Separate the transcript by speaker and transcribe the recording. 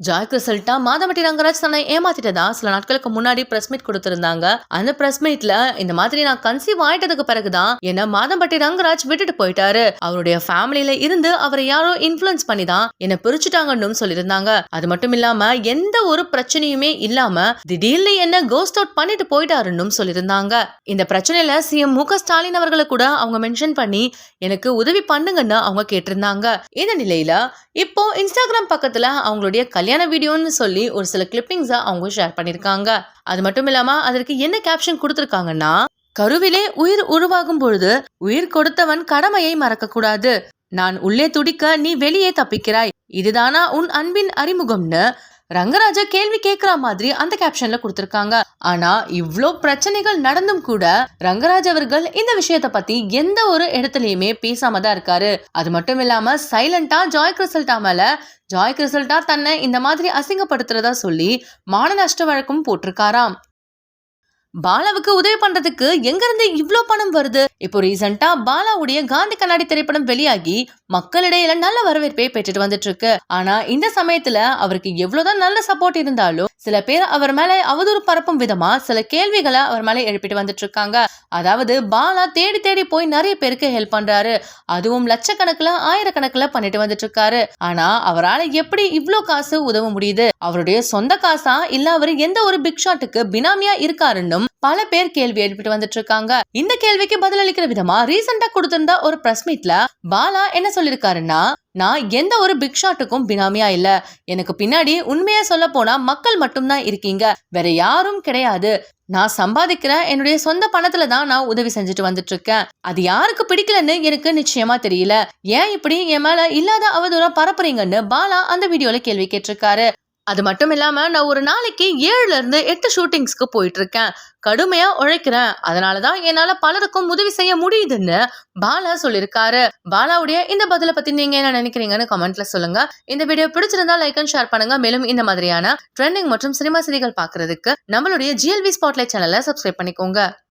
Speaker 1: Joy கிருசல்ட்டா Madhampatti Rangaraj தன்னை ஏமாத்திட்டதா சில நாட்களுக்கு முன்னாடி பிரஸ் மீட் கொடுத்திருந்தாங்க. அந்த பிரஸ் மீட்ல இந்த மாதிரி நான் கன்சீவ் ஆயிட்டதுக்கு பிறகுதான் என்ன மாதம்பட்டி ரங்கராஜ் விட்டுட்டு போயிட்டாரு. அவருடைய ஃபேமிலியில இருந்து அவரை யாரோ இன்ஃபுளுன்ஸ் பண்ணி தான் என்ன பிரிச்சுட்டாங்கன்னு சொல்லியிருந்தாங்க. அது மட்டும் இல்லாம எந்த ஒரு பிரச்சனையுமே இல்லாம திடீர்னு என்ன கோஸ்ட் அவுட் பண்ணிட்டு போயிட்டாருன்னு சொல்லியிருந்தாங்க. இந்த பிரச்சனையில சிஎம் மு.க. ஸ்டாலின் அவர்களை கூட அவங்க மென்ஷன் பண்ணி எனக்கு உதவி பண்ணுங்கன்னு அவங்க கேட்டிருந்தாங்க. இந்த நிலையில இப்போ இன்ஸ்டாகிராம் பக்கத்துல அவங்களுடைய கல்யாண வீடியோன்னு சொல்லி ஒரு சில கிளிப்பிங்ஸை அவங்க ஷேர் பண்ணிருக்காங்க. அது மட்டும் இல்லாம அதற்கு என்ன கேப்ஷன் கொடுத்திருக்காங்கன்னா, கருவிலே உயிர் உருவாகும் பொழுது உயிர் கொடுத்தவன் கடமையை மறக்க கூடாது. நான் உள்ளே துடிக்க நீ வெளியே தப்பிக்கிறாய். இதுதானா உன் அன்பின் அறிமுகம்னு ரங்கராஜா கேள்வி கேட்கிற மாதிரி அந்த கேப்ஷன்ல கொடுத்திருக்காங்க. ஆனா இவ்ளோ பிரச்சனைகள் நடந்தும் கூட ரங்கராஜ் அவர்கள் இந்த விஷயத்த பத்தி எந்த ஒரு இடத்துலயுமே பேசாம தான் இருக்காரு. அது மட்டும் இல்லாம சைலண்டா ஜாய் கிருசல்ட்டா தன்னை இந்த மாதிரி அசிங்கப்படுத்துறதா சொல்லி மான நஷ்ட வழக்கும் போட்டிருக்காராம். பாலாவுக்கு உதவி பண்றதுக்கு எங்க இருந்து இவ்ளோ பணம் வருது? இப்போ ரீசெண்டா பாலாவுடைய காந்தி கண்ணாடி திரைப்படம் வெளியாகி மக்களிடையில நல்ல வரவேற்பை பெற்றுட்டு வந்துட்டு இருக்கு. ஆனா இந்த சமயத்துல அவருக்கு எவ்வளவுதான் நல்ல சப்போர்ட் இருந்தாலும் சில பேர் அவர் மேல அவதூறு பரப்பும் விதமா சில கேள்விகளை அவர் மேல எழுப்பிட்டு வந்துட்டு இருக்காங்க. அதாவது பாலா தேடி தேடி போய் நிறைய பேருக்கு ஹெல்ப் பண்றாரு, அதுவும் லட்சக்கணக்குல ஆயிரக்கணக்குல பண்ணிட்டு வந்துட்டு இருக்காரு. ஆனா அவரால் எப்படி இவ்ளோ காசு உதவ முடியுது? அவருடைய சொந்த காசா இல்ல அவர் எந்த ஒரு பிக் ஷாட்டுக்கு பினாமியா இருக்காருன்னு பல பேர் கேள்வி எழுப்பிட்டு வந்துட்டு இருக்காங்க. இந்த கேள்விக்கு பதில் அளிக்கிற விதமா ரீசெண்டா கொடுத்திருந்த ஒரு பிரஸ் மீட்ல பாலா என்ன சொல்லிருக்காருன்னா, நான் எந்த ஒரு பிக் ஷாட்டுக்கும் பினாமியா இல்ல. எனக்கு பின்னாடி உண்மையா சொல்ல போனா மக்கள் மட்டும்தான் இருக்கீங்க, வேற யாரும் கிடையாது. நான் சம்பாதிக்கிற என்னுடைய சொந்த பணத்துல தான் நான் உதவி செஞ்சுட்டு வந்துட்டு இருக்கேன். அது யாருக்கு பிடிக்கலன்னு எனக்கு நிச்சயமா தெரியல. ஏன் இப்படி என் மேல இல்லாத அவதூறா பரப்புறீங்கன்னு பாலா அந்த வீடியோல கேள்வி கேட்டிருக்காரு. அது மட்டும் இல்லாம நான் ஒரு நாளைக்கு 7ல இருந்து 8 ஷூட்டிங்ஸ்க்கு போயிட்டு இருக்கேன். கடுமையா உழைக்கிறேன். அதனாலதான் என்னால பலருக்கும் உதவி செய்ய முடியுதுன்னு பாலா சொல்லியிருக்காரு. பாலாவுடைய இந்த பதில பத்தி நீங்க என்ன நினைக்கிறீங்கன்னு கமெண்ட்ல சொல்லுங்க. இந்த வீடியோ பிடிச்சிருந்தா லைக் அண்ட் ஷேர் பண்ணுங்க. மேலும் இந்த மாதிரியான ட்ரெண்டிங் மற்றும் சினிமா செய்திகள் பாக்குறதுக்கு நம்மளுடைய GLV ஸ்பாட்லைட் சேனலை சப்ஸ்கிரைப் பண்ணிக்கோங்க.